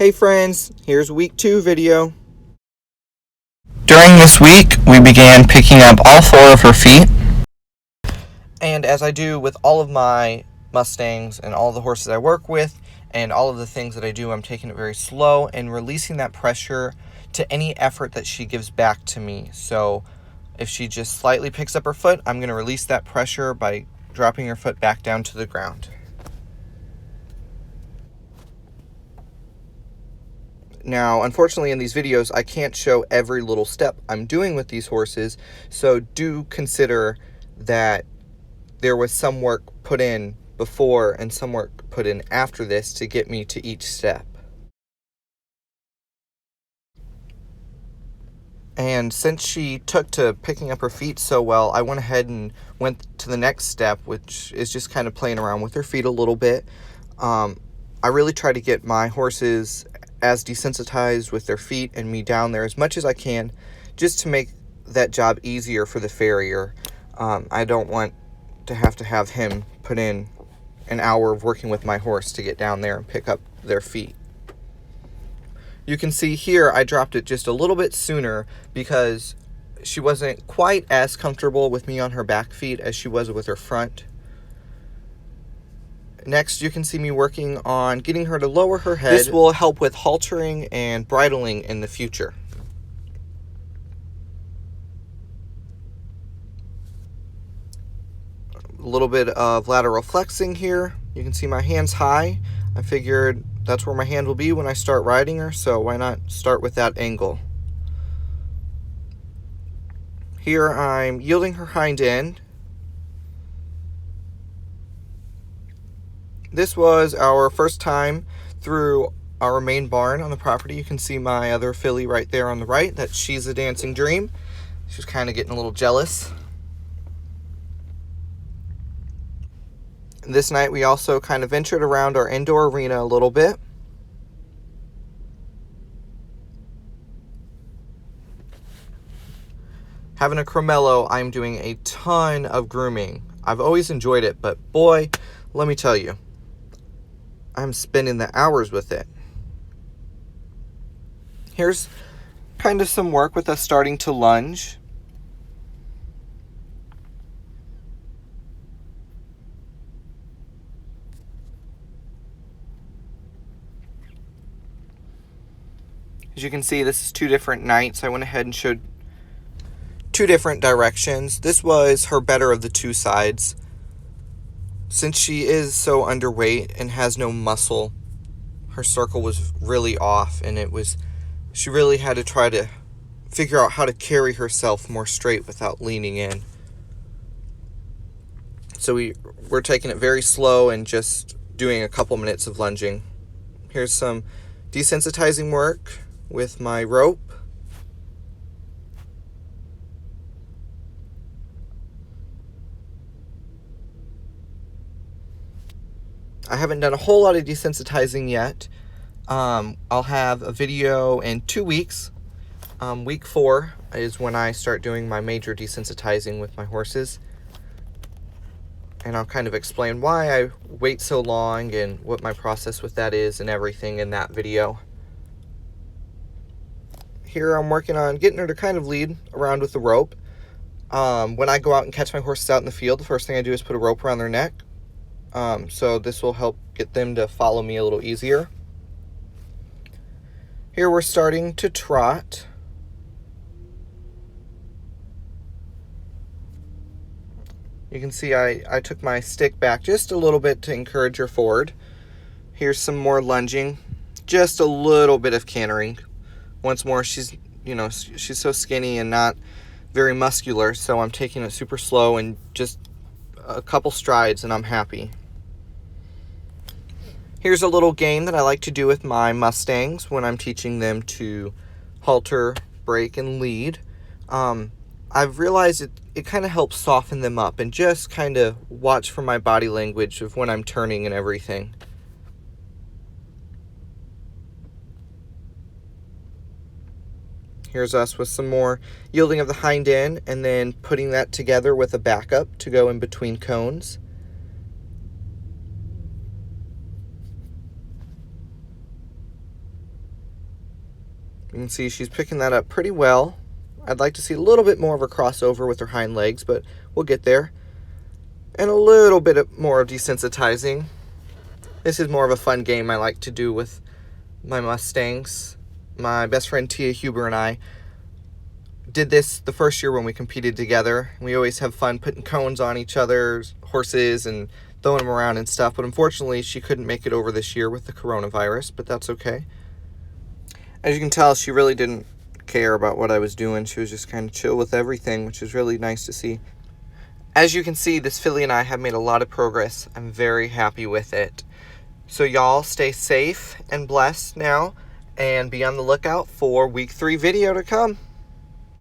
Hey friends, here's week 2 video. During this week, we began picking up all 4 of her feet. And as I do with all of my Mustangs and all the horses I work with and all of the things that I do, I'm taking it very slow and releasing that pressure to any effort that she gives back to me. So if she just slightly picks up her foot, I'm going to release that pressure by dropping her foot back down to the ground. Now, unfortunately, in these videos, I can't show every little step I'm doing with these horses, so do consider that there was some work put in before and some work put in after this to get me to each step. And since she took to picking up her feet so well, I went ahead and went to the next step, which is just kind of playing around with her feet a little bit. I really try to get my horses as desensitized with their feet and me down there as much as I can, just to make that job easier for the farrier. I don't want to have him put in an hour of working with my horse to get down there and pick up their feet. You can see here I dropped it just a little bit sooner because she wasn't quite as comfortable with me on her back feet as she was with her front. Next, you can see me working on getting her to lower her head. This will help with haltering and bridling in the future. A little bit of lateral flexing here. You can see my hands high. I figured that's where my hand will be when I start riding her, so why not start with that angle? Here I'm yielding her hind end. This was our first time through our main barn on the property. You can see my other filly right there on the right. That she's a dancing dream. She's kind of getting a little jealous. This night we also kind of ventured around our indoor arena a little bit. Having a Cremello, I'm doing a ton of grooming. I've always enjoyed it, but boy, let me tell you, I'm spending the hours with it. Here's kind of some work with us starting to lunge. As you can see, this is 2 different nights. I went ahead and showed 2 different directions. This was her better of the 2 sides. Since she is so underweight and has no muscle, her circle was really off, and she really had to try to figure out how to carry herself more straight without leaning in. So we're taking it very slow and just doing a couple minutes of lunging. Here's some desensitizing work with my rope. I haven't done a whole lot of desensitizing yet. I'll have a video in 2 weeks. Week 4 is when I start doing my major desensitizing with my horses. And I'll kind of explain why I wait so long and what my process with that is and everything in that video. Here I'm working on getting her to kind of lead around with the rope. When I go out and catch my horses out in the field, the first thing I do is put a rope around their neck. So this will help get them to follow me a little easier. Here we're starting to trot. You can see I took my stick back just a little bit to encourage her forward. Here's some more lunging, just a little bit of cantering. Once more, she's so skinny and not very muscular, so I'm taking it super slow and just a couple strides and I'm happy. Here's a little game that I like to do with my Mustangs when I'm teaching them to halter, break, and lead. I've realized it kind of helps soften them up and just kind of watch for my body language of when I'm turning and everything. Here's us with some more yielding of the hind end and then putting that together with a backup to go in between cones. You can see she's picking that up pretty well. I'd like to see a little bit more of a crossover with her hind legs, but we'll get there. And a little bit more desensitizing. This is more of a fun game I like to do with my Mustangs. My best friend Tia Huber and I did this the first year when we competed together. We always have fun putting cones on each other's horses and throwing them around and stuff, but unfortunately she couldn't make it over this year with the coronavirus, but that's okay. As you can tell, she really didn't care about what I was doing. She was just kind of chill with everything, which is really nice to see. As you can see, this filly and I have made a lot of progress. I'm very happy with it. So y'all stay safe and blessed now, and be on the lookout for week 3 video to come.